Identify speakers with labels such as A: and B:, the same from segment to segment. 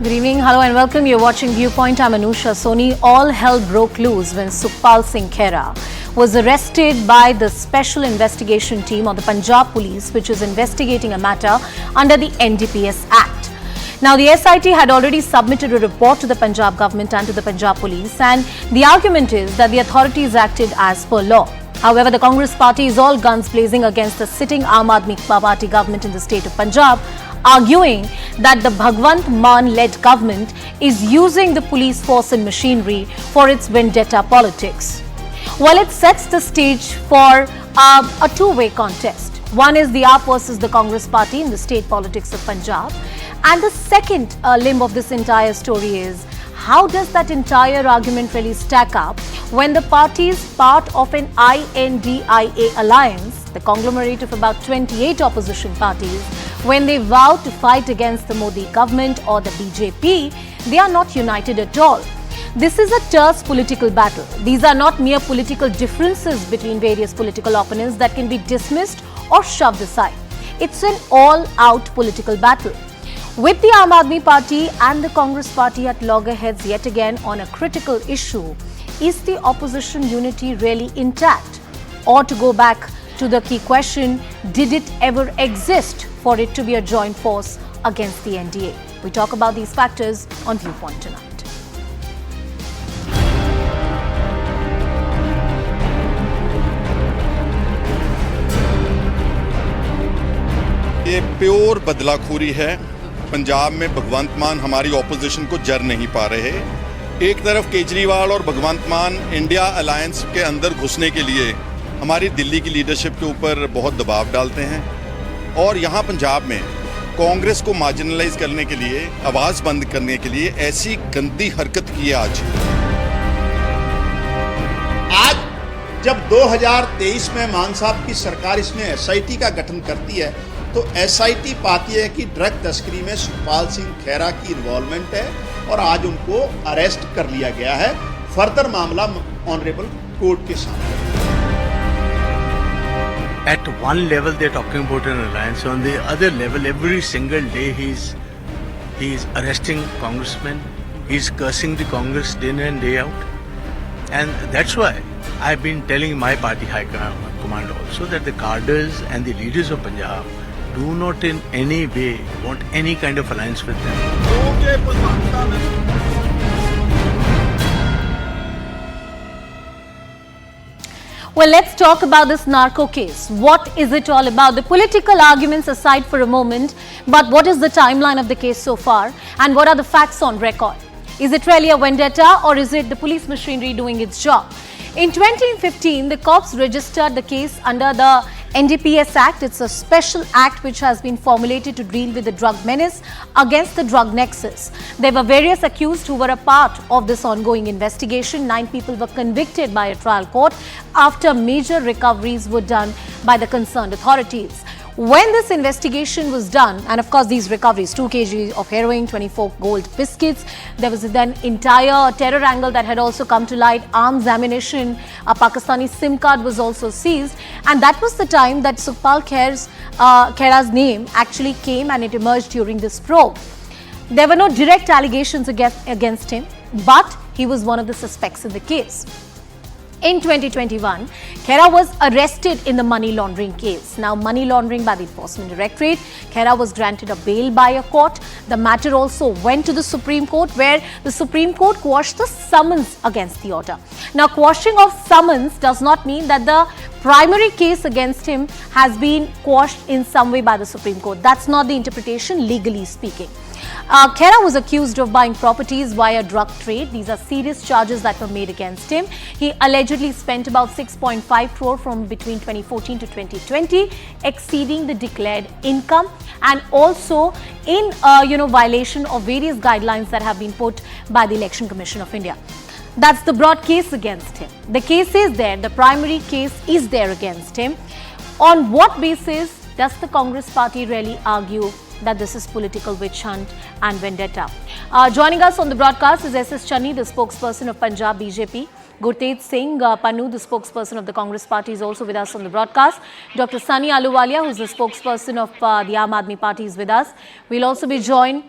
A: Good evening, hello and welcome. You're watching Viewpoint. I'm Anusha Soni. All hell broke loose when Sukhpal Singh Khaira was arrested by the Special Investigation Team of the Punjab Police, which is investigating a matter under the NDPS Act. Now, the SIT had already submitted a report to the Punjab government and to the Punjab Police, and the argument is that the authorities acted as per law. However, the Congress party is all guns blazing against the sitting Aam Aadmi Party government in the state of Punjab, arguing that the Bhagwant Mann-led government is using the police force and machinery for its vendetta politics. Well, it sets the stage for a two-way contest. One is the AAP versus the Congress party in the state politics of Punjab. And the second limb of this entire story is, how does that entire argument really stack up when the parties part of an INDIA alliance, the conglomerate of about 28 opposition parties, when they vow to fight against the Modi government or the BJP, they are not united at all. This is a terse political battle. These are not mere political differences between various political opponents that can be dismissed or shoved aside. It's an all-out political battle, with the Aam Aadmi Party and the Congress party at loggerheads yet again on a critical issue. Is the opposition unity really intact? Or, to go back to the key question, did it ever exist for it to be a joint force against the NDA? We talk about these factors on Viewpoint tonight.
B: ये pure बदलाखोरी है। पंजाब में भगवंत मान हमारी opposition को जर नहीं पा रहे। एक तरफ केजरीवाल और भगवंत मान इंडिया अलायंस के अंदर घुसने के लिए हमारी दिल्ली की लीडरशिप के ऊपर बहुत दबाव डालते हैं, और यहाँ पंजाब में कांग्रेस को मार्जिनलाइज करने के लिए, आवाज़ बंद करने के लिए ऐसी गंदी हरकत की है।
C: आज जब 2023 में मान साहब की सरकार इसमें SIT का गठन करती है, तो SIT पाती है कि ड्रग तस्करी में सुखपाल सिंह खैरा की इन्वॉल्वमेंट है और आज उनको अरेस्ट कर लिया गया है। फर्दर मामला ऑनरेबल कोर्ट के सामने।
D: At one level they're talking about an alliance, on the other level every single day he's arresting congressmen, he's cursing the Congress day in and day out, and that's why I've been telling my party high command also that the cadres and the leaders of Punjab do not in any way want any kind of alliance with them.
A: Well, let's talk about this narco case. What is it all about? The political arguments aside for a moment, but what is the timeline of the case so far, and what are the facts on record? Is it really a vendetta, or is it the police machinery doing its job? In 2015, the cops registered the case under the NDPS Act. It's a special act which has been formulated to deal with the drug menace against the drug nexus. There were various accused who were a part of this ongoing investigation. 9 people were convicted by a trial court after major recoveries were done by the concerned authorities. When this investigation was done, and of course these recoveries, 2 kg of heroin, 24 gold biscuits, there was then entire terror angle that had also come to light, arms, ammunition, a Pakistani SIM card was also seized, and that was the time that Sukhpal Khaira's name actually came and it emerged during this probe. There were no direct allegations against him, but he was one of the suspects in the case. In 2021, Khaira was arrested in the money laundering case. Now, money laundering by the Enforcement Directorate. Khaira was granted a bail by a court. The matter also went to the Supreme Court, where the Supreme Court quashed the summons against the order. Now, quashing of summons does not mean that the primary case against him has been quashed in some way by the Supreme Court. That's not the interpretation, legally speaking. Khaira was accused of buying properties via drug trade. These are serious charges that were made against him. He allegedly spent about 6.5 crore from between 2014 to 2020, exceeding the declared income, and also in violation of various guidelines that have been put by the Election Commission of India. That's the broad case against him. The case is there. The primary case is there against him. On what basis does the Congress party really argue that this is political witch hunt and vendetta? Joining us on the broadcast is SS Channi, the spokesperson of Punjab BJP. Gurteej Singh Pannu, the spokesperson of the Congress party, is also with us on the broadcast. Dr. Sunny Ahluwalia, who is the spokesperson of the Aam Aadmi Party, is with us. We'll also be joined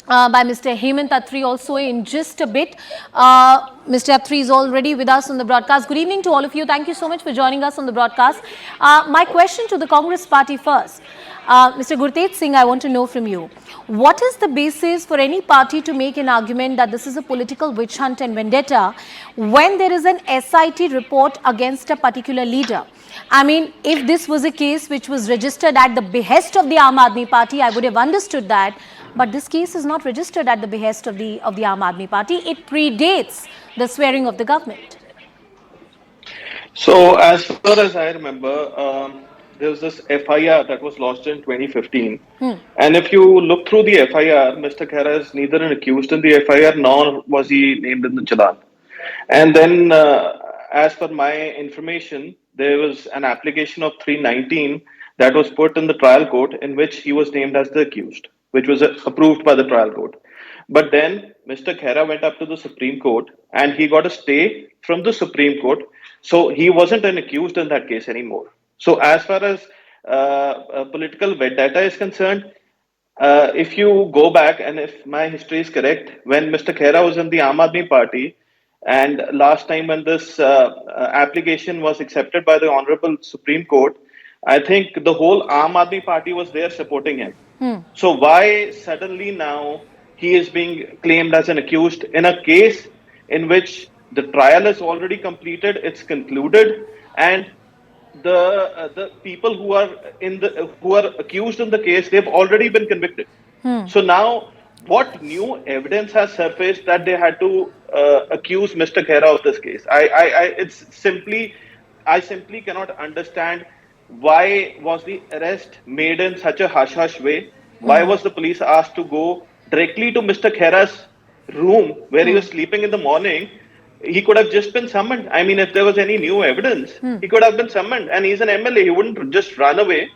A: by Mr. Hemant Attri also in just a bit. Mr. Attri is already with us on the broadcast. Good evening to all of you. Thank you so much for joining us on the broadcast. My question to the Congress party first. Mr. Gurteej Singh, I want to know from you, what is the basis for any party to make an argument that this is a political witch hunt and vendetta when there is an SIT report against a particular leader? I mean, if this was a case which was registered at the behest of the Aam Aadmi Party, I would have understood that. But this case is not registered at the behest of the Aam Aadmi Party. It predates the swearing of the government.
E: So, as far as I remember, there was this FIR that was lodged in 2015. And if you look through the FIR, Mr. Khaira is neither an accused in the FIR nor was he named in the Challan. And then, as per my information, there was an application of 319 that was put in the trial court in which he was named as the accused, which was approved by the trial court. But then Mr. Khaira went up to the Supreme Court and he got a stay from the Supreme Court. So he wasn't an accused in that case anymore. So as far as political vendetta is concerned, if you go back and if my history is correct, when Mr. Khaira was in the Aam Aadmi Party, and last time when this application was accepted by the Honorable Supreme Court, I think the whole Aam Aadmi Party was there supporting him. So why suddenly now he is being claimed as an accused in a case in which the trial is already completed, it's concluded, and the people who are accused in the case, they've already been convicted. So now, what new evidence has surfaced that they had to accuse Mr. Khaira of this case? I simply cannot understand why was the arrest made in such a hush-hush way. Why was the police asked to go directly to Mr. Khaira's room where he was sleeping in the morning? He could have just been summoned. I mean, if there was any new evidence, he could have been summoned. And he's an MLA. He wouldn't just run away.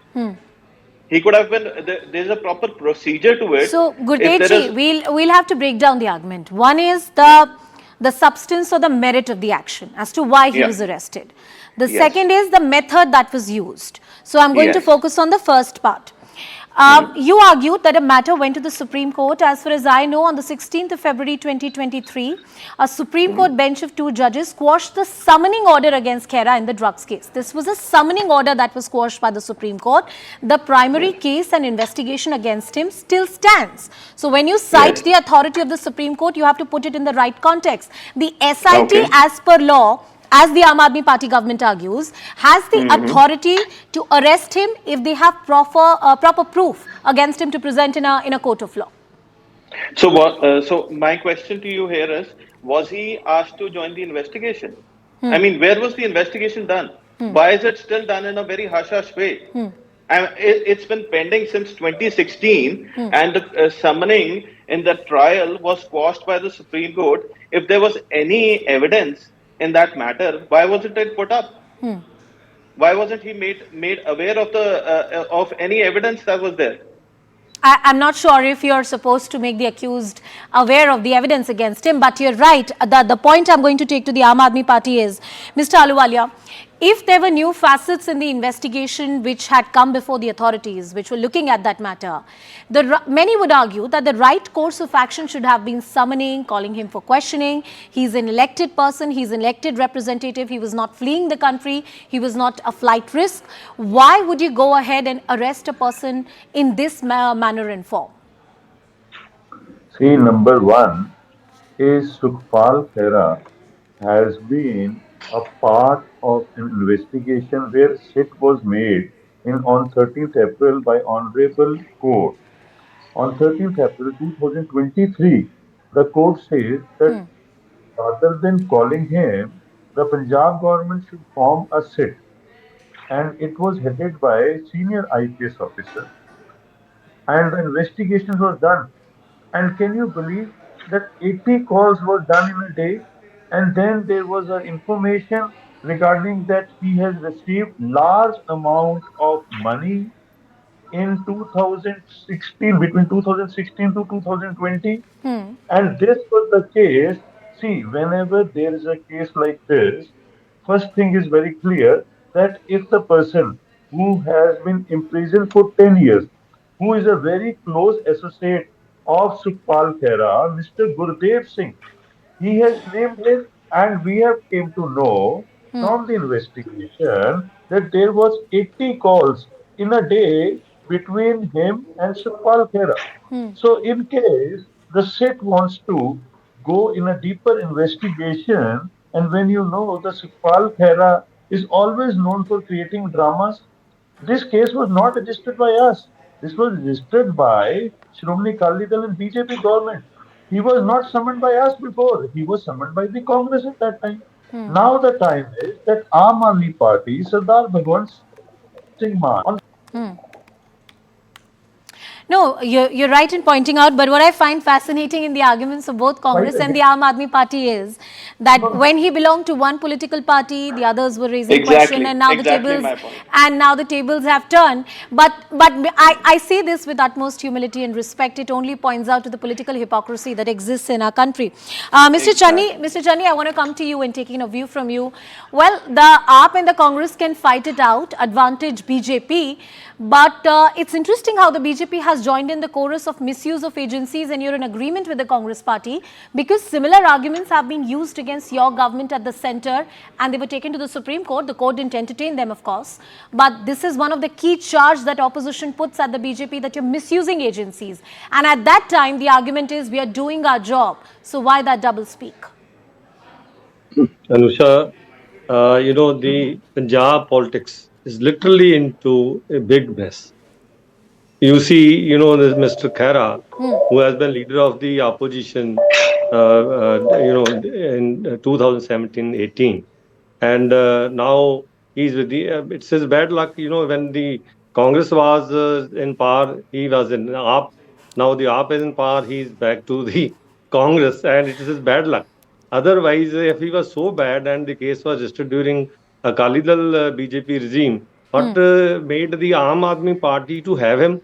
E: He could have been, there's a proper procedure to it.
A: So, Gurteji, we'll have to break down the argument. One is the substance or the merit of the action as to why he was arrested. The second is the method that was used. So, I'm going to focus on the first part. You argued that a matter went to the Supreme Court. As far as I know, on the 16th of February 2023, a Supreme Court bench of 2 judges quashed the summoning order against Khaira in the drugs case. This was a summoning order that was quashed by the Supreme Court. The primary case and investigation against him still stands. So when you cite the authority of the Supreme Court, you have to put it in the right context. The SIT, as per law, as the Aam Aadmi Party government argues, has the authority to arrest him if they have proper proof against him to present in a court of law.
E: So what? So my question to you here is: was he asked to join the investigation? I mean, where was the investigation done? Why is it still done in a very hush-hush way? It's been pending since 2016, and the summoning in the trial was quashed by the Supreme Court. If there was any evidence in that matter, why wasn't it put up? Why wasn't he made aware of the of any evidence that was there?
A: I'm not sure if you're supposed to make the accused aware of the evidence against him, but you're right. The point I'm going to take to the Aam Aadmi Party is, Mr. Ahluwalia, if there were new facets in the investigation which had come before the authorities, which were looking at that matter, many would argue that the right course of action should have been summoning, calling him for questioning. He's an elected person, he's an elected representative, he was not fleeing the country, he was not a flight risk. Why would you go ahead and arrest a person in this manner and form?
F: See, number one is Sukhpal Khaira has been a part of an investigation where sit was made on 13th April by Honorable Court. On 13th April 2023, the court says that rather than calling him, the Punjab government should form a sit, and it was headed by a senior IPS officer. And the investigation was done. And can you believe that 80 calls were done in a day? And then there was an information regarding that he has received large amount of money in 2016, between 2016 to 2020. And this was the case. See, whenever there is a case like this, first thing is very clear that if the person who has been imprisoned for 10 years, who is a very close associate of Sukhpal Khaira, Mr. Gurdev Singh. He has named him, and we have came to know from the investigation that there was 80 calls in a day between him and Sukhpal Khaira. So, in case the SIT wants to go in a deeper investigation, and when you know the Sukhpal Khaira is always known for creating dramas, this case was not registered by us. This was registered by Shromani Akali Dal and BJP government. He was not summoned by us before. He was summoned by the Congress at that time. Now the time is that Aam Aadmi Party, Sardar Bhagwant Singh Maan,
A: No, you're right in pointing out, but what I find fascinating in the arguments of both Congress and the Aam Aadmi Party is that when he belonged to one political party, the others were raising question, and now
E: Exactly my point.
A: the tables have turned. But I say this with utmost humility and respect. It only points out to the political hypocrisy that exists in our country. Mr. Chani, I want to come to you and taking a view from you. Well, the AAP and the Congress can fight it out, advantage BJP. But it's interesting how the BJP has joined in the chorus of misuse of agencies, and you're in agreement with the Congress party because similar arguments have been used against your government at the center, and they were taken to the Supreme Court. The court didn't entertain them, of course. But this is one of the key charges that opposition puts at the BJP, that you're misusing agencies. And at that time, the argument is we are doing our job. So why that double speak?
G: Anusha, the Punjab politics is literally into a big mess. You see, this Mr. Khaira, who has been leader of the opposition, in 2017-18, and now he's with the. It's his bad luck, when the Congress was in power, he was in AAP. Now the AAP is in power, he's back to the Congress, and it is his bad luck. Otherwise, if he was so bad and the case was registered during Akali Dal BJP regime, what made the Aam Aadmi Party to have him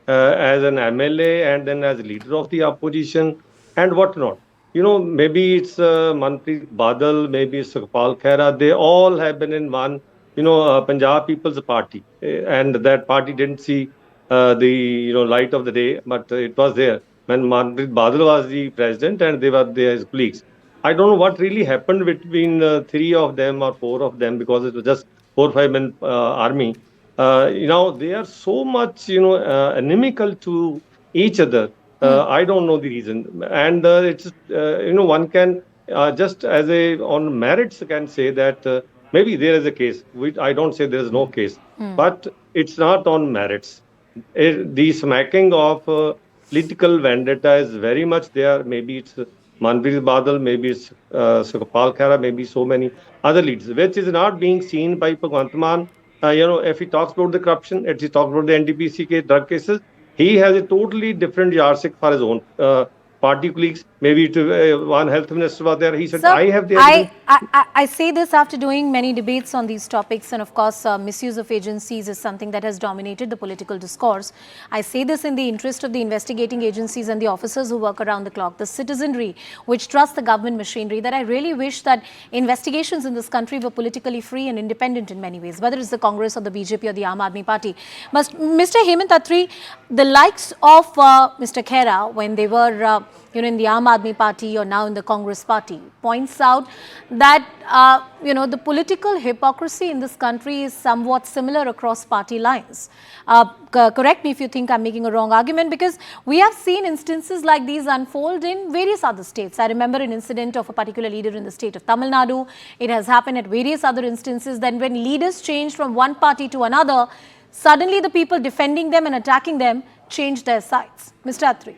G: as an MLA and then as leader of the opposition and whatnot? Maybe it's Manpreet Badal, maybe it's Sukhpal Khaira. They all have been in one, Punjab People's Party, and that party didn't see the light of the day, but it was there when Manpreet Badal was the president and they were his colleagues. I don't know what really happened between three of them or four of them, because it was just 4 or 5 men army. They are so much inimical to each other. I don't know the reason, and it's one can just as a on merits can say that maybe there is a case. I don't say there is no case, but it's not on merits. The smacking of political vendetta is very much there. Maybe it's Manpreet Badal, maybe it's Sukhpal Khaira, maybe so many other leaders, which is not being seen by Bhagwant Mann. If he talks about the corruption, if he talks about the NDPS drug cases, he has a totally different yardstick for his own party colleagues. Maybe one health minister was there. He said,
A: Sir,
G: I have the evidence.
A: I say this after doing many debates on these topics, and of course, misuse of agencies is something that has dominated the political discourse. I say this in the interest of the investigating agencies and the officers who work around the clock, the citizenry which trust the government machinery, that I really wish that investigations in this country were politically free and independent in many ways, whether it's the Congress or the BJP or the Aam Aadmi Party. But Mr. Hemant Attri, the likes of Mr. Khaira, when they were in the Aam Aadmi Party or now in the Congress Party, points out that the political hypocrisy in this country is somewhat similar across party lines. Correct me if you think I'm making a wrong argument, because we have seen instances like these unfold in various other states. I remember an incident of a particular leader in the state of Tamil Nadu. It has happened at various other instances. Then when leaders change from one party to another, suddenly the people defending them and attacking them change their sides. Mr. Attri.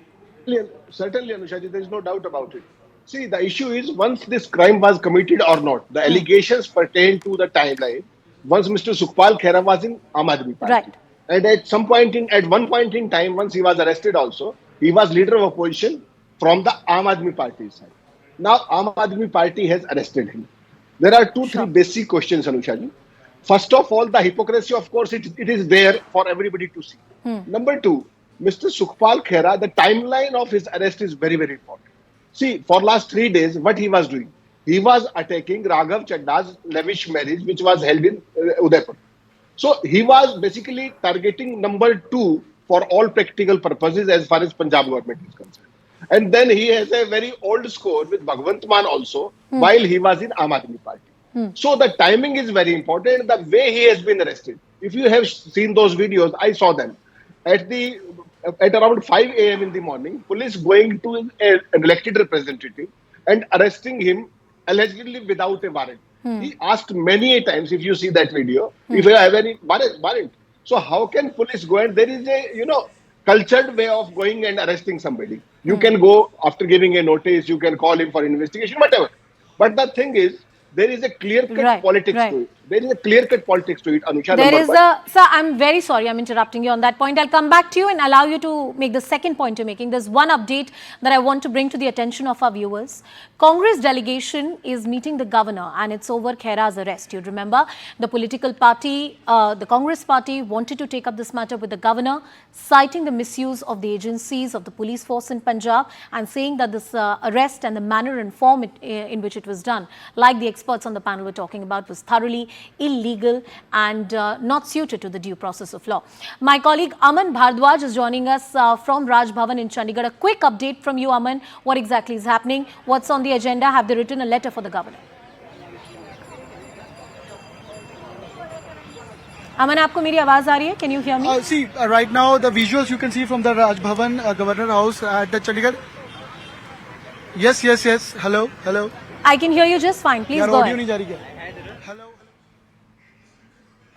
H: Certainly, Anushaji, there is no doubt about it. See, the issue is once this crime was committed or not, the allegations pertain to the timeline. Once Mr. Sukhpal Khaira was in Aam Aadmi Party.
A: Right.
H: And at one point in time, once he was arrested also, he was leader of opposition from the Aam Aadmi Party side. Now, Aam Aadmi Party has arrested him. There are three basic questions, Anushaji. First of all, the hypocrisy, of course, it is there for everybody to see. Number two, Mr. Sukhpal Khaira, the timeline of his arrest is very, very important. See, for last 3 days, what he was doing? He was attacking Raghav Chadda's lavish marriage, which was held in Udaipur. So, he was basically targeting number 2 for all practical purposes as far as Punjab government is concerned. And then he has a very old score with Bhagwant Mann also while he was in Aam Aadmi Party. So the timing is very important. The way he has been arrested. If you have seen those videos, I saw them. At around 5 a.m. in the morning, police going to an elected representative and arresting him allegedly without a warrant. He asked many times, if you see that video, if you have any warrant. So how can police go, and there is a cultured way of going and arresting somebody. You can go after giving a notice, you can call him for investigation, whatever. But the thing is, there is a clear-cut politics to it. There is a clear-cut politics to it, Anusha.
A: Sir, I'm very sorry I'm interrupting you on that point. I'll come back to you and allow you to make the second point you're making. There's one update that I want to bring to the attention of our viewers. Congress delegation is meeting the governor and it's over Khaira's arrest. You remember the political party, the Congress party wanted to take up this matter with the governor, citing the misuse of the agencies of the police force in Punjab and saying that this arrest and the manner and form in which it was done, like the experts on the panel were talking about, was thoroughly illegal and not suited to the due process of law. My colleague Aman Bhardwaj is joining us from Raj Bhavan in Chandigarh. A quick update from you, Aman. What exactly is happening? What's on the agenda? Have they written a letter for the governor? Aman, aapko meri awaaz aa rahi hai? Can you hear me?
I: See, right now the visuals you can see from the Raj Bhavan Governor House at the Chandigarh. Yes. Hello.
A: I can hear you just fine. Please go ahead.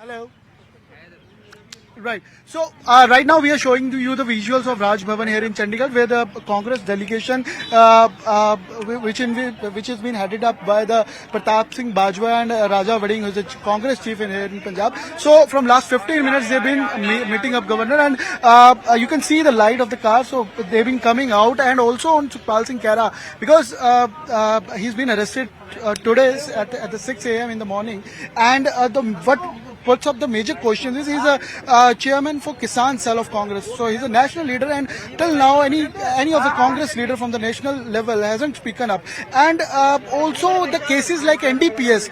I: Hello. Right. So, right now we are showing you the visuals of Raj Bhavan here in Chandigarh, where the Congress delegation, which has been headed up by the Pratap Singh Bajwa and Raja Vading, who is the Congress chief here in Punjab. So, from last 15 minutes, they've been meeting up governor, and you can see the light of the car. So, they've been coming out, and also on Sukhpal Singh Khaira, because he's been arrested today at the 6 a.m. in the morning, and what puts up the major question is he's a chairman for Kisan Cell of Congress. So he's a national leader, and till now any of the Congress leader from the national level hasn't spoken up. And also the cases like NDPS,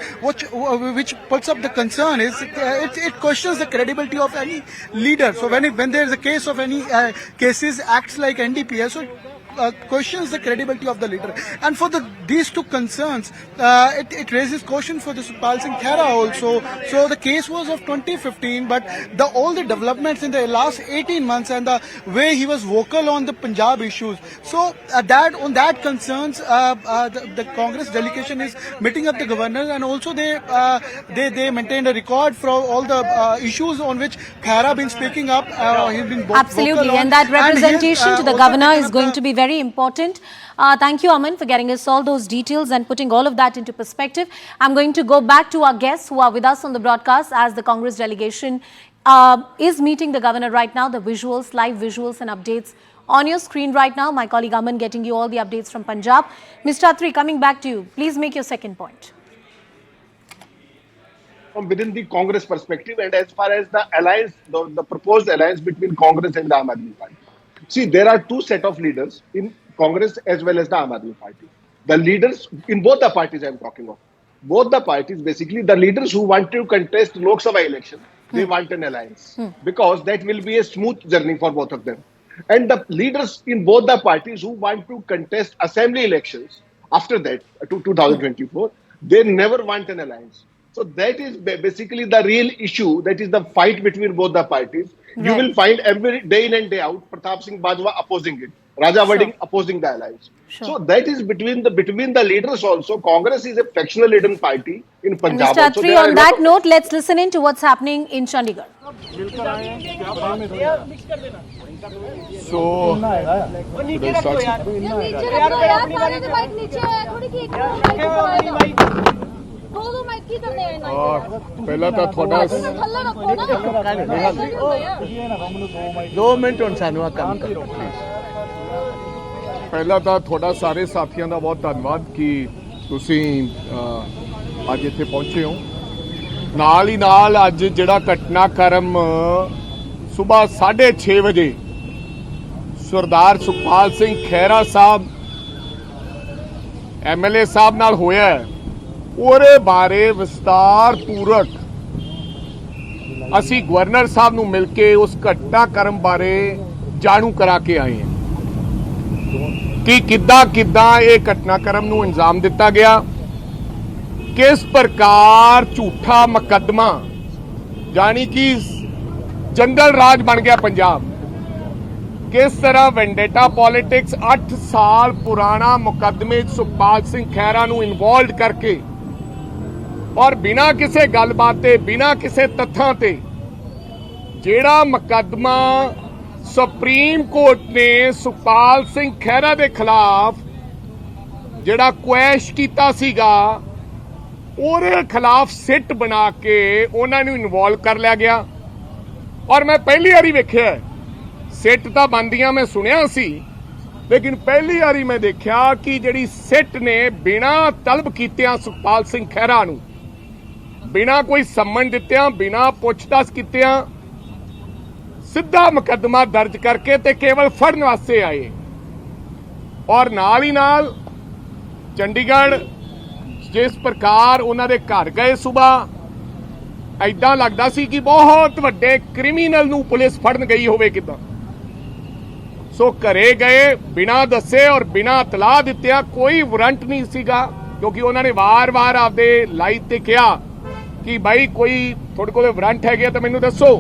I: which puts up the concern is it questions the credibility of any leader. So when there is a case of any cases acts like NDPS, so questions the credibility of the leader. And for these two concerns, it raises question for the Sukhpal Singh Khaira also. So the case was of 2015, but all the developments in the last 18 months and the way he was vocal on the Punjab issues. So on that concerns, the Congress delegation is meeting up the governor, and also they maintained a record for all the issues on which Khaira been speaking up. He's been
A: absolutely, and that representation to the governor is going to be very important. Thank you, Aman, for getting us all those details and putting all of that into perspective. I'm going to go back to our guests who are with us on the broadcast as the Congress delegation is meeting the governor right now. The visuals, live visuals and updates on your screen right now. My colleague Aman getting you all the updates from Punjab. Mr. Atri, coming back to you. Please make your second point.
H: From within the Congress perspective, and as far as the alliance, the proposed alliance between Congress and the Aam Aadmi Party. See, there are two set of leaders in Congress as well as the Aam Aadmi Party. The leaders in both the parties I am talking of. Both the parties, basically, the leaders who want to contest Lok Sabha election, they want an alliance. Because that will be a smooth journey for both of them. And the leaders in both the parties who want to contest assembly elections after that, to 2024, they never want an alliance. So that is basically the real issue. That is the fight between both the parties. Right. You will find every day in and day out Pratap Singh Bajwa opposing it, Raja Vading opposing the alliance. So that is between the leaders also. Congress is a factional leading party in Punjab.
A: Mr. Atri, on that note, let's listen in to what's happening in Chandigarh.
J: ਪਹਿਲਾਂ ਤਾਂ ਤੁਹਾਡਾ 2 minute ਹੁਣ ਸਾਨੂੰ ਆ ਕੰਮ ਕਰੋ ਪਹਿਲਾਂ ਤਾਂ ਤੁਹਾਡਾ ਸਾਰੇ ਸਾਥੀਆਂ ਦਾ ਬਹੁਤ ਧੰਨਵਾਦ ਕਿ ਤੁਸੀਂ ਅੱਜ ਇੱਥੇ ਪਹੁੰਚੇ ਹੋ ਨਾਲ ਹੀ ਨਾਲ ਅੱਜ ਜਿਹੜਾ ਘਟਨਾਕ੍ਰਮ ਸਵੇਰ 6:30 ਵਜੇ ਸਰਦਾਰ ਸੁਖਪਾਲ ਸਿੰਘ ਖਹਿਰਾ ਸਾਹਿਬ MLA ਸਾਹਿਬ ਨਾਲ ਹੋਇਆ ਉਹਦੇ ਬਾਰੇ ਵਿਸਤਾਰ ਪੂਰਕ ਅਸੀਂ ਗਵਰਨਰ ਸਾਹਿਬ ਨੂੰ ਮਿਲ ਕੇ ਉਸ ਘਟਨਾਕ੍ਰਮ ਬਾਰੇ ਜਾਣੂ ਕਰਾ ਕੇ ਆਏ ਹਾਂ ਕਿ ਕਿੱਦਾਂ ਇਹ ਘਟਨਾਕ੍ਰਮ ਨੂੰ ਅੰਜਾਮ ਦਿੱਤਾ ਗਿਆ, किस प्रकार झूठा मुकदमा यानी कि जंगल राज बन गया पंजाब, किस तरह वेंडेटा पॉलिटिक्स 8 साल पुराना मुकदमे सुखपाल सिंह खैरा नूं इन्वॉल्व करके और बिना किसी गलबात ते बिना किसी तथ्यां ते जेड़ा मुकदमा सुप्रीम कोर्ट ने सुखपाल सिंह खैरा दे खिलाफ जेड़ा क्वैश कीता सीगा ਉਹਦੇ ਖਿਲਾਫ ਸਿੱਟ ਬਣਾ ਕੇ ਉਹਨਾਂ ਨੂੰ ਇਨਵੋਲਵ ਕਰ ਲਿਆ ਗਿਆ। ਔਰ ਮੈਂ ਪਹਿਲੀ ਵਾਰੀ ਵੇਖਿਆ, ਸਿੱਟ ਤਾਂ ਬੰਦੀਆਂ ਮੈਂ ਸੁਣਿਆ ਸੀ, ਲੇਕਿਨ ਪਹਿਲੀ ਵਾਰੀ ਮੈਂ ਦੇਖਿਆ ਕਿ ਜਿਹੜੀ ਸਿੱਟ ਨੇ ਬਿਨਾਂ ਤਲਬ ਕੀਤਿਆਂ ਸੁਖਪਾਲ ਸਿੰਘ ਖਹਿਰਾ ਨੂੰ ਬਿਨਾਂ ਕੋਈ ਸੰਮਨ ਦਿੱਤਿਆਂ ਬਿਨਾਂ ਪੁੱਛਤਾਛ ਕੀਤਿਆਂ ਸਿੱਧਾ ਮੁਕੱਦਮਾ ਦਰਜ ਕਰਕੇ ਤੇ ਕੇਵਲ ਫੜਨ ਵਾਸਤੇ ਆਏ। ਔਰ ਨਾਲ ਹੀ ਨਾਲ ਚੰਡੀਗੜ੍ਹ जिस प्रकार उन्होंने घर गए सुबह ऐदा लगता सी कि बहुत वड्डे क्रिमिनल नूं पुलिस फड़न गई होवे किदां। सो घरे गए बिना दसे और बिना इतलाह दित्तिया, कोई वारंट नहीं सीगा क्योंकि उन्होंने वार वार आपदे लाइव ते कहा कि भाई कोई थोड़े कोल वारंट है तो मैनूं दसो,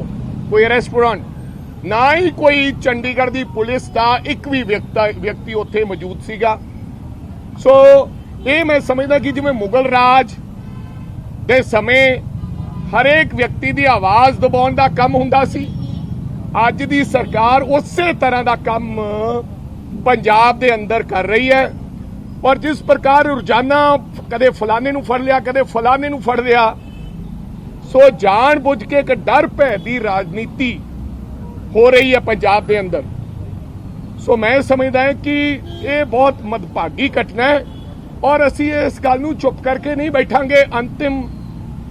J: कोई अरेस्ट वारंट ना ही कोई चंडीगढ़ की पुलिस का एक भी व्यक्ति उत्थे मौजूद सीगा। सो ਇਹ ਮੈਂ ਸਮਝਦਾ ਕਿ ਜਿਵੇਂ ਮੁਗਲ ਰਾਜ ਦੇ ਸਮੇਂ ਹਰੇਕ ਵਿਅਕਤੀ ਦੀ ਆਵਾਜ਼ ਦਬਾਉਣ ਦਾ ਕੰਮ ਹੁੰਦਾ ਸੀ, ਅੱਜ ਦੀ ਸਰਕਾਰ ਉਸੇ ਤਰ੍ਹਾਂ ਦਾ ਕੰਮ ਪੰਜਾਬ ਦੇ ਅੰਦਰ ਕਰ ਰਹੀ ਹੈ। ਔਰ ਜਿਸ ਪ੍ਰਕਾਰ ਰੋਜ਼ਾਨਾ ਕਦੇ ਫਲਾਣੇ ਨੂੰ ਫੜ ਲਿਆ ਕਦੇ ਫਲਾਣੇ ਨੂੰ ਫੜ ਲਿਆ, ਸੋ ਜਾਣ ਬੁੱਝ ਕੇ ਇੱਕ ਡਰ ਭੈ ਦੀ ਰਾਜਨੀਤੀ ਹੋ ਰਹੀ ਹੈ ਪੰਜਾਬ ਦੇ ਅੰਦਰ। ਸੋ ਮੈਂ ਸਮਝਦਾ ਹਾਂ ਕਿ ਇਹ ਬਹੁਤ ਮੰਦਭਾਗੀ ਘਟਨਾ है और असी इस गल नूं चुप करके नहीं बैठांगे, अंतिम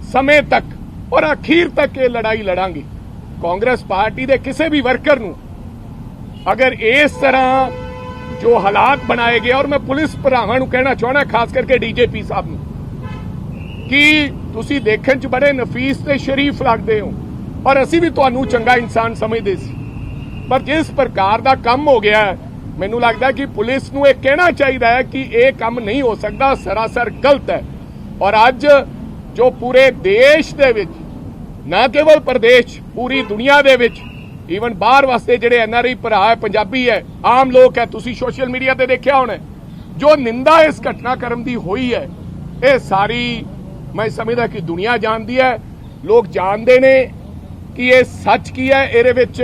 J: समय तक और अखीर तक ये लड़ाई लड़ांगे। कांग्रेस पार्टी दे किसी भी वर्कर नूं अगर इस तरह जो हालात बनाए गए, और मैं पुलिस भरावां नूं कहना चाहना खास करके डीजीपी साहब नूं कि तुसीं देखण च बड़े नफीस ते शरीफ लगदे हो और असी भी तुहानूं चंगा इंसान समझदे सी, पर जिस प्रकार दा काम हो गया है मैनूं लगदा कि पुलिस नूं ये कहना चाहिए है कि यह काम नहीं हो सकता, सरासर गलत है। और अज जो पूरे देश दे विच ना केवल प्रदेश पूरी दुनिया दे विच ईवन बाहर वास्ते जिहड़े NRI भरा है पंजाबी है आम लोग है, तुसीं सोशल मीडिया ते देखिया होना जो निंदा इस घटनाक्रम की हुई है, ये सारी मैं समझदा कि दुनिया जानती है, लोग जानते ने कि ये सच की है, इहदे विच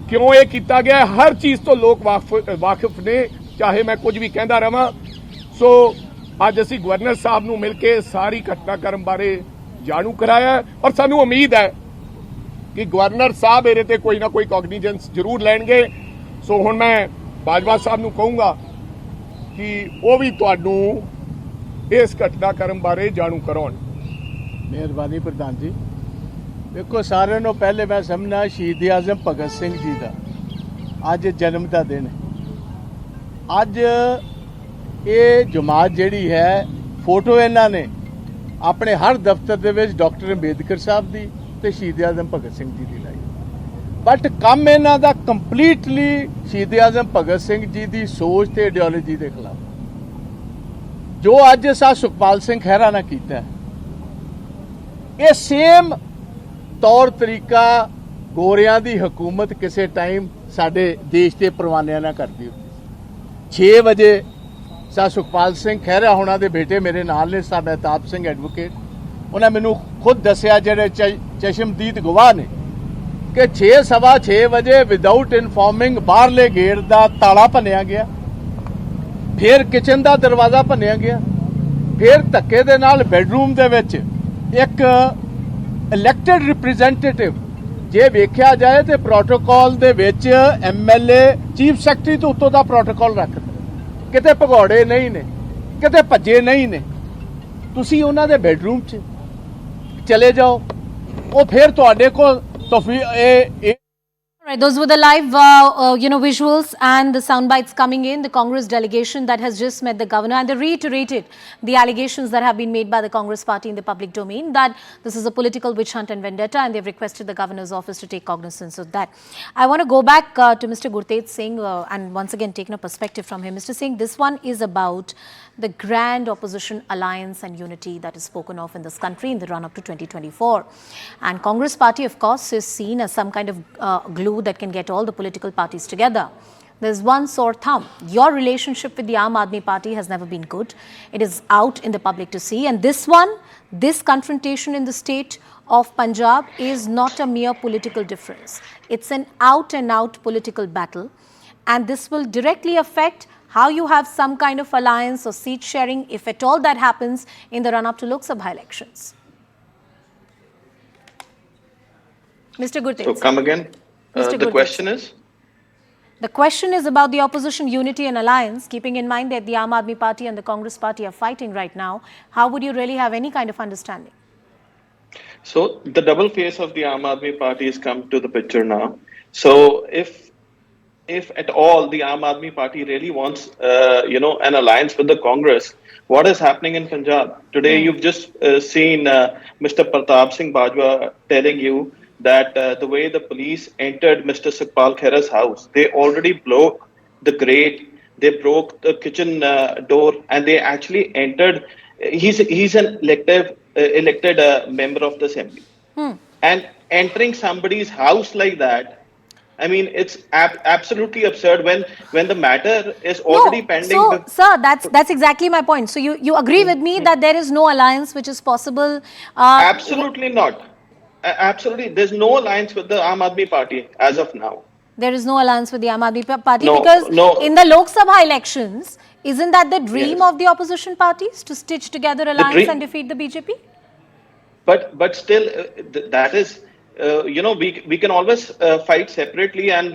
J: क्यों ये किया गया, हर चीज़ तो लोग वाकिफ ने, चाहे मैं कुछ भी कहता रहा। सो अज असी गवर्नर साहब नूं मिल के सारी घटनाक्रम बारे जाणू कराया और सानू उम्मीद है कि गवर्नर साहब इहदे ते कोई ना कोई कॉग्निजेंस जरूर लैणगे। सो हुण मैं बाजवा साहब नूं कहूँगा कि वो भी तुहानू इस घटनाक्रम बारे जाणू कराउण।
D: मेहरबानी प्रधान जी। देखो सारे नो पहले मैं समझना शहीद आजम भगत सिंह जी का अज जन्म का दिन है। अज ये जमात जिहड़ी है फोटो इन्होंने अपने हर दफ्तर दे विच डॉक्टर अंबेडकर साहब की ते शहीद आजम भगत सिंह जी की लाई, बट कम इन्हां दा कंप्लीटली शहीद आजम भगत सिंह जी की सोच ते आइडियोलॉजी के खिलाफ। जो अज असां सुखपाल सिंह खैरा ने कीता है ये सेम तौर तरीका गोरियां दी हुकूमत किसी टाइम साडे देश के परवानियां ना करती होती। 6 बजे सा सुखपाल सिंह खैरा होना दे बेटे मेरे नाल ने सा महताब सिंह एडवोकेट, उन्हें मैनू खुद दसिया जेडे चशमदीद गवाह ने कि 6:15 बजे विदाउट इनफॉर्मिंग बाहरले गेट का ताला भन्निया गया, फिर किचन का दरवाजा भन्निया गया, फिर धक्के दे नाल बैडरूम दे विच एक इलैक्टेड रिप्रैजेंटेटिव जे वेख्या जाए तो प्रोटोकॉल दे विच MLA चीफ सैकटरी तो उत्तों का प्रोटोकॉल रखते, किते भगौड़े नहीं ने किते भज्जे नहीं ने, तुसी उन्हां दे बैडरूम च चले जाओ वो फिर तुहाडे कोल
A: Right, those were the live, visuals and the sound bites coming in. The Congress delegation that has just met the governor, and they reiterated the allegations that have been made by the Congress party in the public domain that this is a political witch hunt and vendetta, and they've requested the governor's office to take cognizance of that. I want to go back to Mr. Gurtej Singh and once again take a perspective from him. Mr. Singh, this one is about the grand opposition alliance and unity that is spoken of in this country in the run-up to 2024. And Congress party, of course, is seen as some kind of glue that can get all the political parties together. There's one sore thumb. Your relationship with the Aam Aadmi Party has never been good. It is out in the public to see. And this confrontation in the state of Punjab is not a mere political difference. It's an out-and-out political battle. And this will directly affect how you have some kind of alliance or seat sharing, if at all that happens in the run-up to Lok Sabha elections. Mr. Gurtej.
E: So come again. The question is?
A: The question is about the opposition unity and alliance, keeping in mind that the Aam Aadmi Party and the Congress Party are fighting right now. How would you really have any kind of understanding?
E: So the double face of the Aam Aadmi Party has come to the picture now. So if at all the Aam Aadmi Party really wants, an alliance with the Congress, what is happening in Punjab? Today you've just seen Mr. Pratap Singh Bajwa telling you that the way the police entered Mr. Sukhpal Khaira's house, they already broke the grate, they broke the kitchen door, and they actually entered. He's an elected member of the assembly, and entering somebody's house like that. I mean, it's absolutely absurd when the matter is already pending.
A: So, sir, that's exactly my point. So you agree with me that there is no alliance which is possible?
E: Absolutely not. Absolutely, there's no alliance with the Aam Aadmi Party as of now.
A: There is no alliance with the Aam Aadmi Party because in the Lok Sabha elections, isn't that the dream of the opposition parties to stitch together alliance and defeat the BJP?
E: But still, that is. We can always fight separately and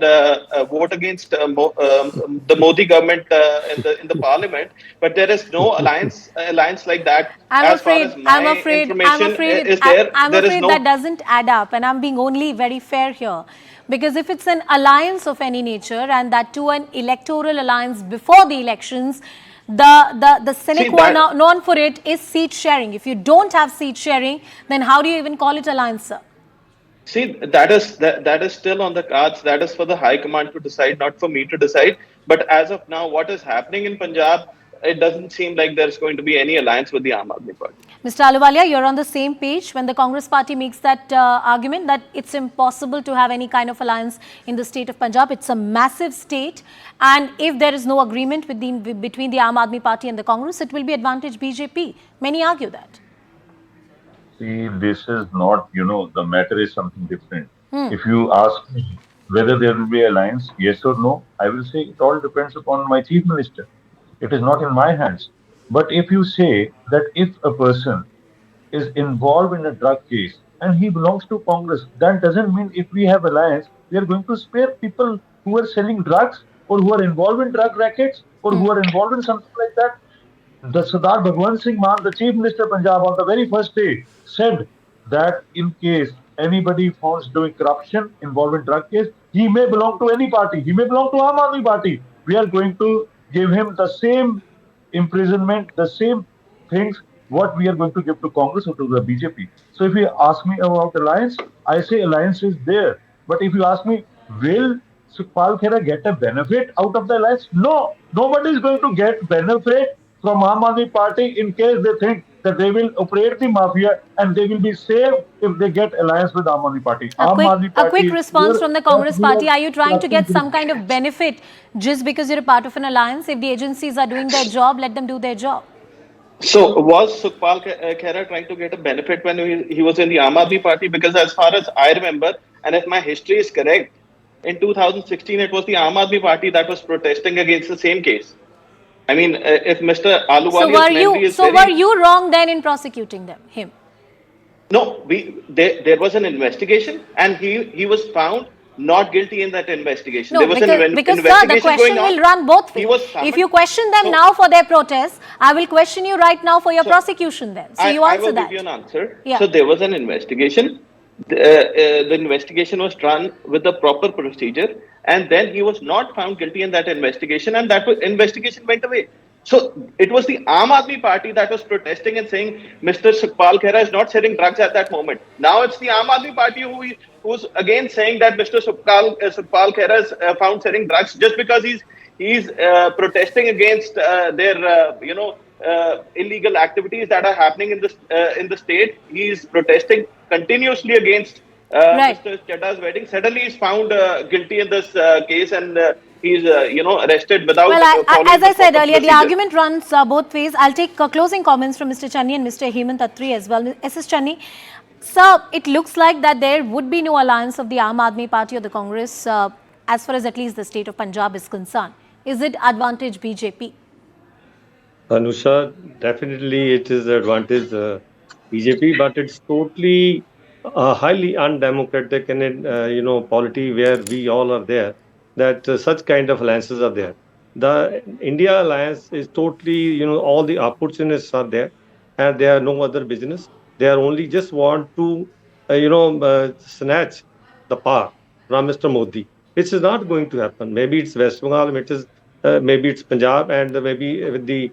E: vote against the Modi government in the parliament, but there is no alliance like that.
A: I'm afraid that doesn't add up, and I'm being only very fair here, because if it's an alliance of any nature and that too an electoral alliance before the elections, the sine qua non for it is seat sharing. If you don't have seat sharing, then how do you even call it alliance, sir?
E: See, that is still on the cards. That is for the High Command to decide, not for me to decide. But as of now, what is happening in Punjab, it doesn't seem like there's going to be any alliance with the Aam Aadmi Party.
A: Mr. Ahluwalia, you're on the same page when the Congress party makes that argument that it's impossible to have any kind of alliance in the state of Punjab. It's a massive state, and if there is no agreement between the Aam Aadmi Party and the Congress, it will be advantage BJP. Many argue that.
F: See, this is not, the matter is something different. If you ask me whether there will be alliance, yes or no, I will say it all depends upon my chief minister. It is not in my hands. But if you say that if a person is involved in a drug case and he belongs to Congress, that doesn't mean if we have alliance, we are going to spare people who are selling drugs or who are involved in drug rackets or who are involved in something like that. The Sardar Bhagwant Singh Mann, the Chief Minister of Punjab, on the very first day said that in case anybody found doing corruption involved in drug case, he may belong to any party. He may belong to Aam Aadmi Party. We are going to give him the same imprisonment, the same things what we are going to give to Congress or to the BJP. So if you ask me about alliance, I say alliance is there. But if you ask me, will Sukhpal Khaira get a benefit out of the alliance? No, nobody is going to get benefit from Aam Aadmi Party in case they think that they will operate the mafia and they will be safe if they get alliance with Aam Aadmi Party.
A: A quick response from the Congress party. Are you trying to get some kind of benefit just because you're a part of an alliance? If the agencies are doing their job, let them do their job.
E: So was Sukhpal Khaira trying to get a benefit when he was in the Aam Aadmi Party? Because as far as I remember, and if my history is correct, in 2016 it was the Aam Aadmi Party that was protesting against the same case. I mean, if Mr. Ahluwalia's memory is
A: were you wrong then in prosecuting him?
E: No, there was an investigation and he was found not guilty in that investigation.
A: No,
E: there was
A: because sir, the question will run both ways. If you question them now for their protests, I will question you right now for your prosecution then. So you answer that.
E: I will give you an answer. Yeah. So there was an investigation the investigation was done with the proper procedure, and then he was not found guilty in that investigation, and that investigation went away. So it was the Aam Aadmi Party that was protesting and saying Mr. Sukhpal Khaira is not selling drugs at that moment. Now it's the Aam Aadmi Party who's again saying that Mr. Sukhpal Khaira is found selling drugs just because he's protesting against their illegal activities that are happening in the state. He's protesting continuously against Mr. Chadda's wedding. Suddenly he's found guilty in this case, and he's arrested without.
A: Well, as I said earlier, the
E: procedure.
A: argument runs both ways. I'll take closing comments from Mr. Channi and Mr. Hemant Attri as well. SS Channi, sir, it looks like that there would be no alliance of the Aam Aadmi Party or the Congress as far as at least the state of Punjab is concerned. Is it advantage BJP?
G: Anusha, definitely it is advantage BJP, but it's totally highly undemocratic in polity where we all are there, that such kind of alliances are there. The India alliance is totally, all the opportunists are there, and they are no other business. They are only just want to, snatch the power from Mr. Modi. It is not going to happen. Maybe it's West Bengal, maybe it's Punjab, and maybe with the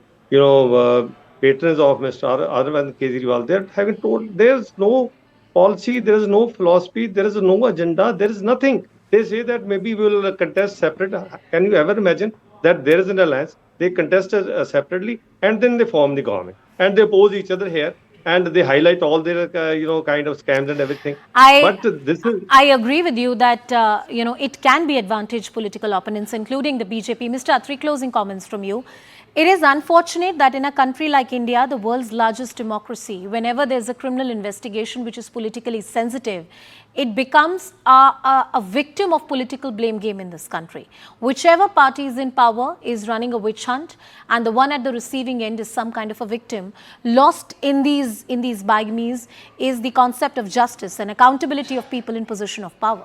G: patrons of Mr. Arvind Kejriwal, they're having told there's no policy, there is no philosophy, there is no agenda, there is nothing. They say that maybe we will contest separate. Can you ever imagine that there is an alliance? They contest separately, and then they form the government, and they oppose each other here, and they highlight all their kind of scams and everything. I
A: agree with you that it can be advantage political opponents, including the BJP. Mr. Attri, closing comments from you. It is unfortunate that in a country like India, the world's largest democracy, whenever there's a criminal investigation which is politically sensitive, it becomes a victim of political blame game in this country. Whichever party is in power is running a witch hunt, and the one at the receiving end is some kind of a victim. Lost in these bigamies is the concept of justice and accountability of people in position of power.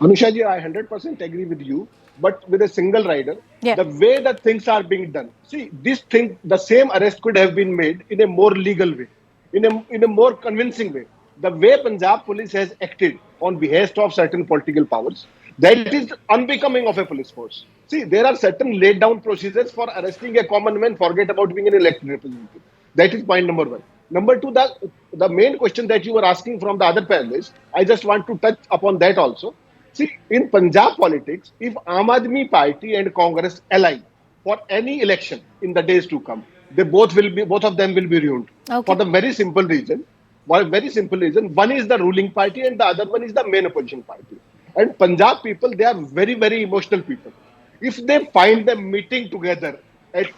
H: Anusha ji, I 100% agree with you, but with a single rider, the way that things are being done. See, the same arrest could have been made in a more legal way, in a more convincing way. The way Punjab police has acted on behest of certain political powers, that is unbecoming of a police force. See, there are certain laid down procedures for arresting a common man, forget about being an elected representative. That is point number one. Number two, the main question that you were asking from the other panelists, I just want to touch upon that also. See, in Punjab politics, if Aam Aadmi Party and Congress ally for any election in the days to come, both of them will be ruined. Okay. For the very simple reason. One is the ruling party and the other one is the main opposition party. And Punjab people, they are very, very emotional people. If they find them meeting together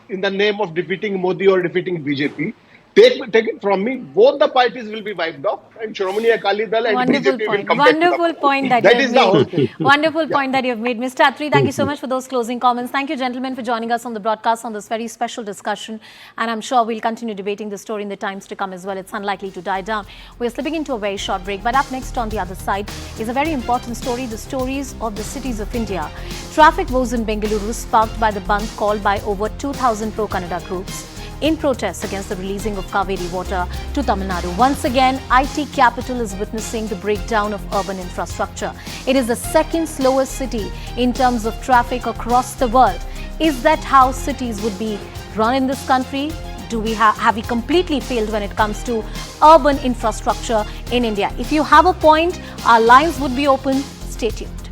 H: in the name of defeating Modi or defeating BJP, take it from me, both the parties will be wiped off, and Shiromani Akali Dal and BJP will come back to the power.
A: Wonderful point that you have made. Wonderful point that you have made. Mr. Attri, thank you so much for those closing comments. Thank you, gentlemen, for joining us on the broadcast on this very special discussion. And I'm sure we'll continue debating this story in the times to come as well. It's unlikely to die down. We're slipping into a very short break. But up next on the other side is a very important story, the stories of the cities of India. Traffic woes in Bengaluru sparked by the bandh called by over 2,000 pro-Kannada groups in protest against the releasing of Kaveri water to Tamil Nadu. Once again, IT capital is witnessing the breakdown of urban infrastructure. It is the second slowest city in terms of traffic across the world. Is that how cities would be run in this country? Do we have we completely failed when it comes to urban infrastructure in India? If you have a point, our lines would be open. Stay tuned.